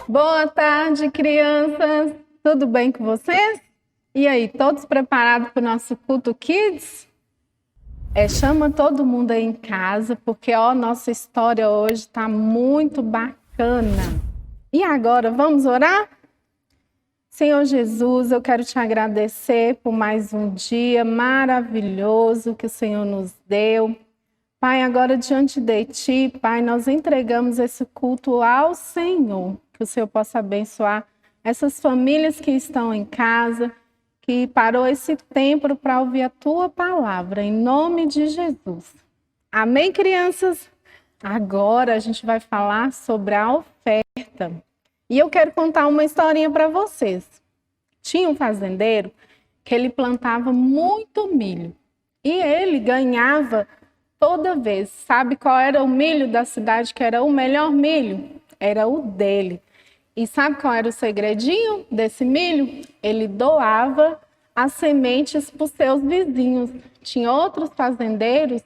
Boa tarde, crianças! Tudo bem com vocês? E aí, todos preparados para o nosso culto Kids? Chama todo mundo aí em casa, porque nossa história hoje está muito bacana. E agora, vamos orar? Senhor Jesus, eu quero te agradecer por mais um dia maravilhoso que o Senhor nos deu. Pai, agora diante de Ti, Pai, nós entregamos esse culto ao Senhor. Que o Senhor possa abençoar essas famílias que estão em casa, que parou esse tempo para ouvir a Tua palavra, em nome de Jesus. Amém, crianças? Agora a gente vai falar sobre a oferta. E eu quero contar uma historinha para vocês. Tinha um fazendeiro que ele plantava muito milho. E ele ganhava toda vez. Sabe qual era o milho da cidade que era o melhor milho? Era o dele. E sabe qual era o segredinho desse milho? Ele doava as sementes para os seus vizinhos. Tinha outros fazendeiros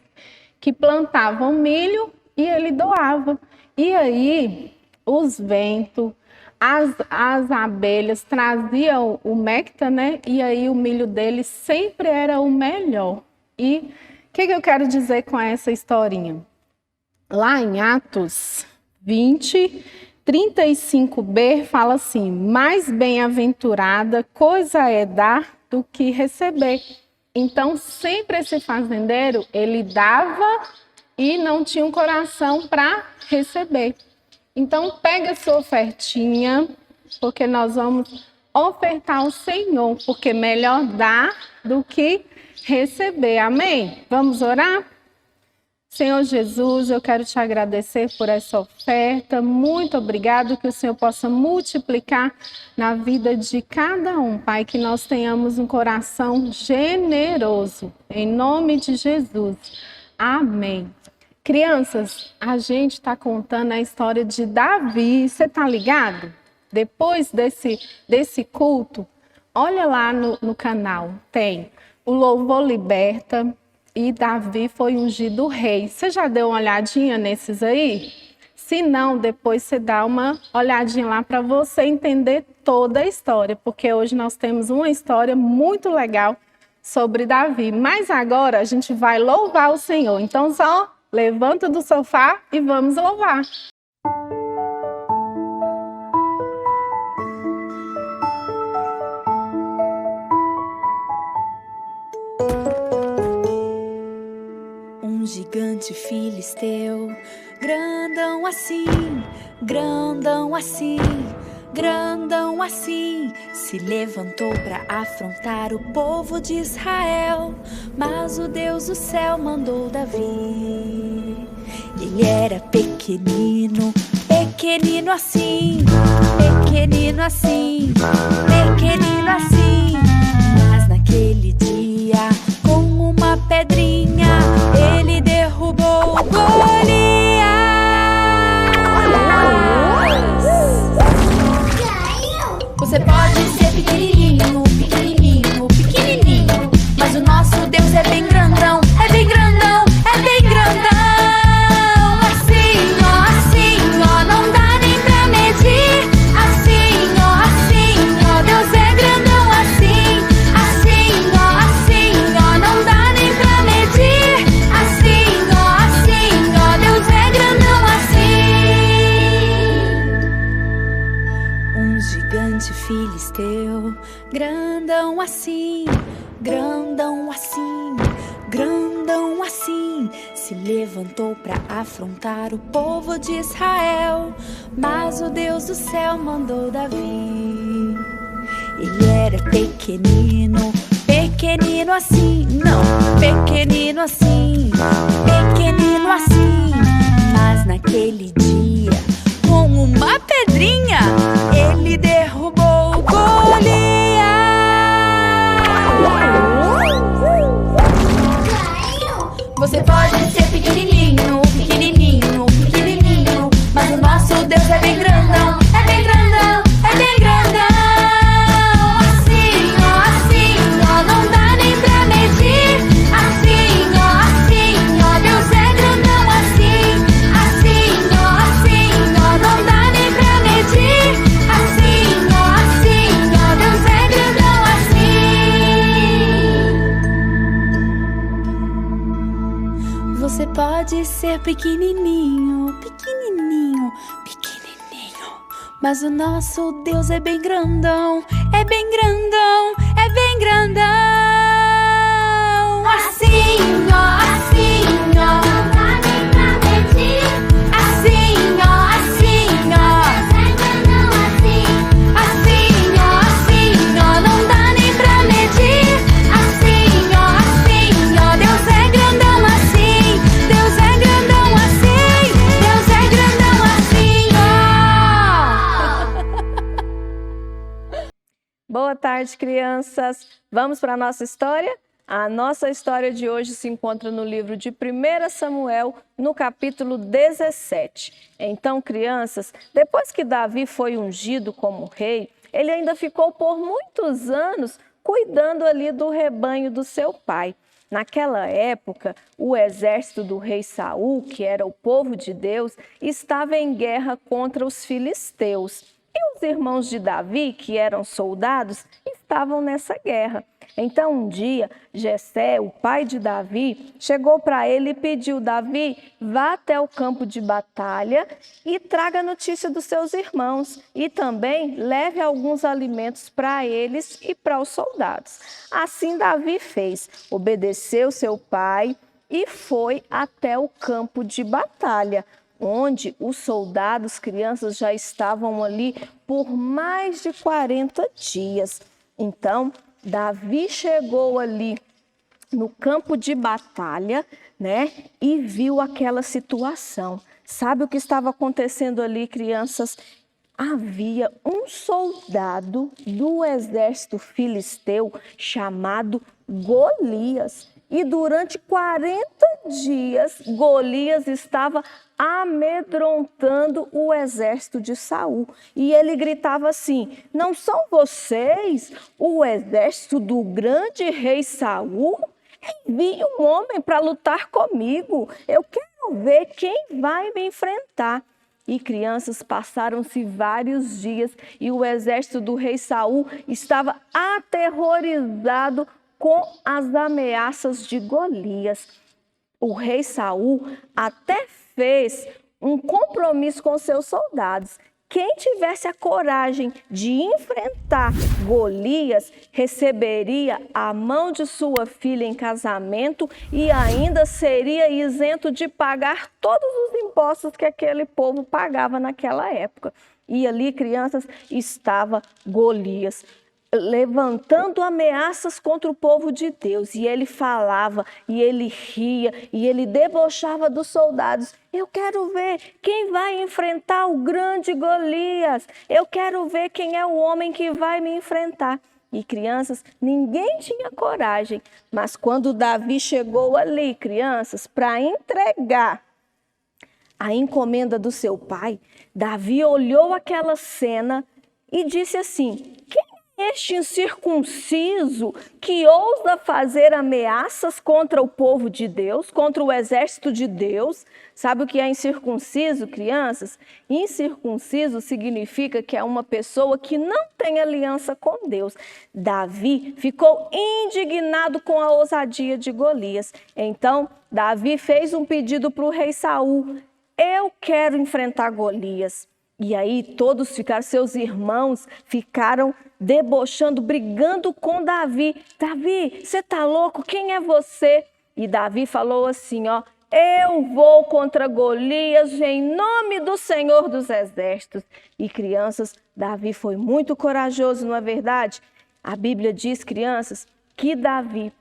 que plantavam milho e ele doava. E aí, os ventos, as abelhas traziam o néctar, né? E aí o milho dele sempre era o melhor. E o que eu quero dizer com essa historinha? Lá em Atos 20, 35b, fala assim: mais bem-aventurada coisa é dar do que receber. Então, sempre esse fazendeiro, ele dava e não tinha um coração para receber. Então, pega a sua ofertinha, porque nós vamos ofertar ao Senhor, porque melhor dar do que receber. Amém? Vamos orar? Senhor Jesus, eu quero te agradecer por essa oferta. Muito obrigado, que o Senhor possa multiplicar na vida de cada um, Pai, que nós tenhamos um coração generoso. Em nome de Jesus. Amém. Crianças, a gente está contando a história de Davi. Você está ligado? Depois desse culto, olha lá no canal, tem o Louvor Liberta e Davi foi ungido rei. Você já deu uma olhadinha nesses aí? Se não, depois você dá uma olhadinha lá para você entender toda a história, porque hoje nós temos uma história muito legal sobre Davi. Mas agora a gente vai louvar o Senhor. Então só levanta do sofá e vamos louvar. Um gigante filisteu, grandão assim, grandão assim, grandão assim, se levantou para afrontar o povo de Israel. Mas o Deus do céu mandou Davi. Ele era pequenino, pequenino assim, pequenino assim, pequenino assim. Mas naquele dia, com uma pedrinha, ele derrubou Golias. Você pode ser pequenininho, pequenininho, pequenininho, mas o nosso Deus é bem grandão, é bem grandão, é bem grandão. Assim, ó, não dá nem pra medir. Assim, ó, Deus é grandão assim. Assim, ó, não dá nem pra medir. Assim, ó, Deus é grandão assim. Um gigante filisteu, grandão assim, grandão assim, grandão assim, se levantou para afrontar o povo de Israel. Mas o Deus do céu mandou Davi. Ele era pequenino, pequenino assim, não, pequenino assim, pequenino assim. Mas naquele dia, com uma pedrinha, ele derrubou Golias. Você pode ser pequenininho, pequenininho, pequenininho, mas o nosso Deus é bem grandão, é bem grandão, é bem grandão. Assim, ó, não dá nem pra medir. Assim, ó, Deus é grandão assim. Assim, ó, não dá nem pra medir. pode ser pequenininho, pequenininho, pequenininho, mas o nosso Deus é bem grandão, é bem grandão, é bem grandão. Assim, ó, assim, ó, não dá nem pra medir. Assim, ó, assim, ó, assim, ó, não dá nem pra medir. Assim, ó, Deus é grandão assim, Deus é grandão assim, Deus é grandão assim, ó. Boa tarde, crianças. Vamos para a nossa história? A nossa história de hoje se encontra no livro de 1 Samuel, no capítulo 17. Então, crianças, depois que Davi foi ungido como rei, ele ainda ficou por muitos anos cuidando ali do rebanho do seu pai. Naquela época, o exército do rei Saul, que era o povo de Deus, estava em guerra contra os filisteus. E os irmãos de Davi, que eram soldados, estavam nessa guerra. Então, um dia, Jessé, o pai de Davi, chegou para ele e pediu: Davi, vá até o campo de batalha e traga notícia dos seus irmãos. E também leve alguns alimentos para eles e para os soldados. Assim, Davi fez, obedeceu seu pai e foi até o campo de batalha, onde os soldados, crianças, já estavam ali por mais de 40 dias. Então, Davi chegou ali no campo de batalha, né, e viu aquela situação. Sabe o que estava acontecendo ali, crianças? Havia um soldado do exército filisteu chamado Golias. E durante 40 dias, Golias estava amedrontando o exército de Saul. E ele gritava assim: não são vocês o exército do grande rei Saul? Envie um homem para lutar comigo. Eu quero ver quem vai me enfrentar. E crianças, passaram-se vários dias e o exército do rei Saul estava aterrorizado com as ameaças de Golias. O rei Saul até fez um compromisso com seus soldados. Quem tivesse a coragem de enfrentar Golias receberia a mão de sua filha em casamento e ainda seria isento de pagar todos os impostos que aquele povo pagava naquela época. E ali, crianças, estava Golias, levantando ameaças contra o povo de Deus. E ele falava, e ele ria, e ele debochava dos soldados. Eu quero ver quem vai enfrentar o grande Golias. Eu quero ver quem é o homem que vai me enfrentar. E crianças, ninguém tinha coragem. Mas quando Davi chegou ali, crianças, para entregar a encomenda do seu pai, Davi olhou aquela cena e disse assim: quem este incircunciso que ousa fazer ameaças contra o povo de Deus, contra o exército de Deus? Sabe o que é incircunciso, crianças? Incircunciso significa que é uma pessoa que não tem aliança com Deus. Davi ficou indignado com a ousadia de Golias. Então, Davi fez um pedido para o rei Saul: eu quero enfrentar Golias. E aí todos ficaram, seus irmãos ficaram debochando, brigando com Davi. Davi, você tá louco? Quem é você? E Davi falou assim, ó: eu vou contra Golias em nome do Senhor dos Exércitos. E crianças, Davi foi muito corajoso, não é verdade? A Bíblia diz, crianças, que Davi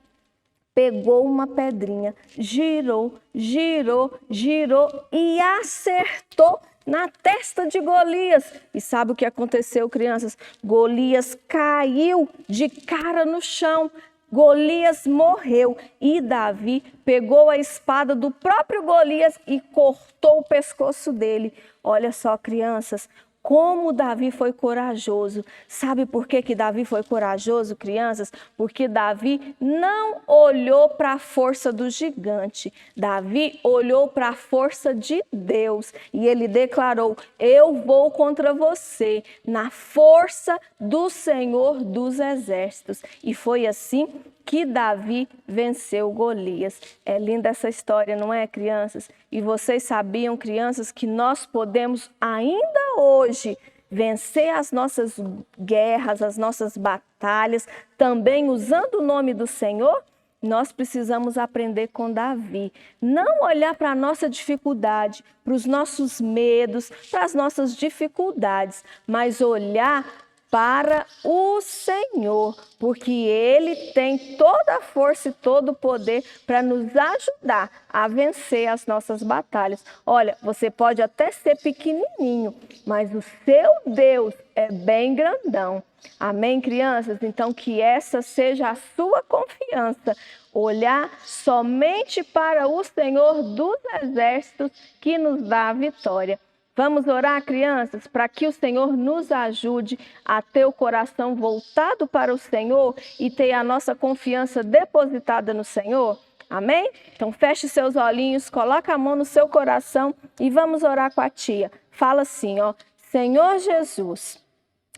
pegou uma pedrinha, girou, girou, girou e acertou na testa de Golias. E sabe o que aconteceu, crianças? Golias caiu de cara no chão. Golias morreu e Davi pegou a espada do próprio Golias e cortou o pescoço dele. Olha só, crianças, Como Davi foi corajoso. Sabe por que Davi foi corajoso, crianças? Porque Davi não olhou para a força do gigante. Davi olhou para a força de Deus. E ele declarou: eu vou contra você na força do Senhor dos Exércitos. E foi assim que Davi venceu Golias. É linda essa história, não é, crianças? E vocês sabiam, crianças, que nós podemos ainda hoje vencer as nossas guerras, as nossas batalhas, também usando o nome do Senhor? Nós precisamos aprender com Davi. Não olhar para a nossa dificuldade, para os nossos medos, para as nossas dificuldades, mas olhar para o Senhor, porque Ele tem toda a força e todo o poder para nos ajudar a vencer as nossas batalhas. Olha, você pode até ser pequenininho, mas o seu Deus é bem grandão. Amém, crianças? Então, que essa seja a sua confiança. Olhar somente para o Senhor dos Exércitos que nos dá a vitória. Vamos orar, crianças, para que o Senhor nos ajude a ter o coração voltado para o Senhor e ter a nossa confiança depositada no Senhor? Amém? Então feche seus olhinhos, coloca a mão no seu coração e vamos orar com a tia. Fala assim, ó: Senhor Jesus,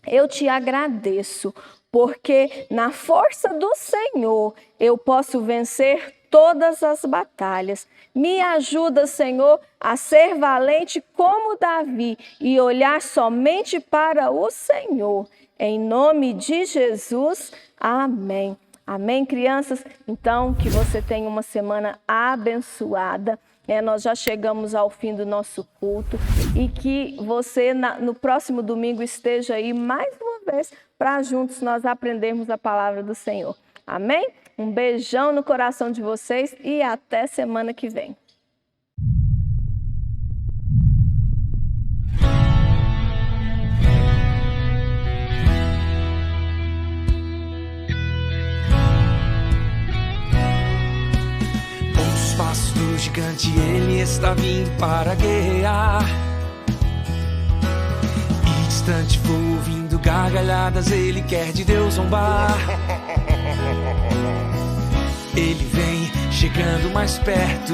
eu te agradeço, porque na força do Senhor eu posso vencer todas as batalhas. Me ajuda, Senhor, a ser valente como Davi e olhar somente para o Senhor. Em nome de Jesus, amém. Amém, crianças? Então, que você tenha uma semana abençoada. Nós já chegamos ao fim do nosso culto e que você no próximo domingo esteja aí mais uma vez para juntos nós aprendermos a palavra do Senhor. Amém? Um beijão no coração de vocês e até semana que vem. Os passos do gigante, ele está vindo para guerrear. E distante vou ouvindo gargalhadas, ele quer de Deus zombar. Ele vem chegando mais perto,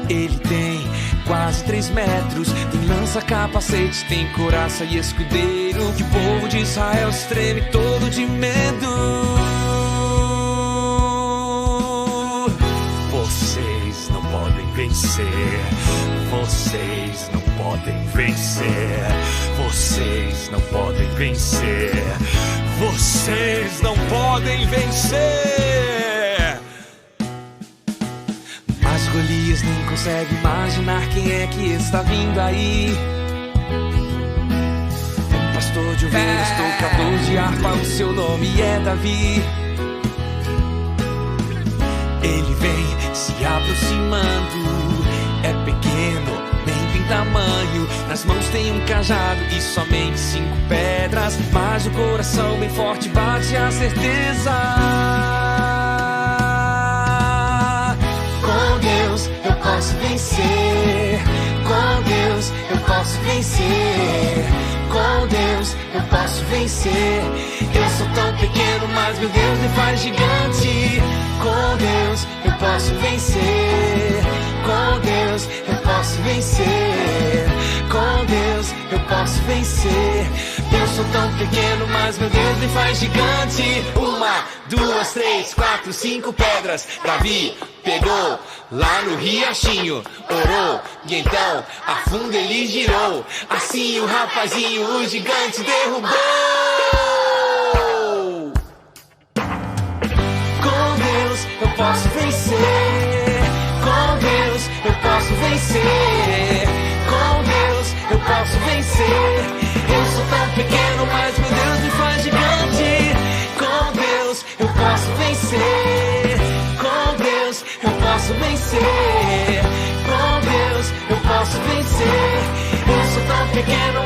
ele tem quase 3 metros, tem lança, capacete, tem coraça e escudeiro, que o povo de Israel se treme todo de medo. Vocês não podem vencer, vocês não podem vencer, vocês não podem vencer, vocês não podem vencer. Golias nem consegue imaginar quem é que está vindo aí. Um pastor de ovelhas, tocador de harpa, o seu nome é Davi. Ele vem se aproximando, é pequeno, nem tem tamanho. Nas mãos tem um cajado e somente 5 pedras, mas o coração bem forte bate a certeza. Com Deus eu posso vencer, com Deus eu posso vencer, com Deus eu posso vencer. Eu sou tão pequeno, mas meu Deus me faz gigante. Com Deus eu posso vencer, com Deus eu posso vencer, com Deus eu posso vencer. Eu sou tão pequeno, mas meu Deus me faz gigante. 1, 2, 3, 4, 5 pedras Davi pegou lá no riachinho, orou e então a funda ele girou. Assim o rapazinho, o gigante derrubou. Com Deus eu posso vencer, com Deus eu posso vencer, com Deus eu posso vencer. Eu sou tão pequeno, mas meu Deus me faz gigante. Com Deus eu posso vencer, com Deus eu posso vencer, com Deus eu posso vencer. Eu sou tão pequeno,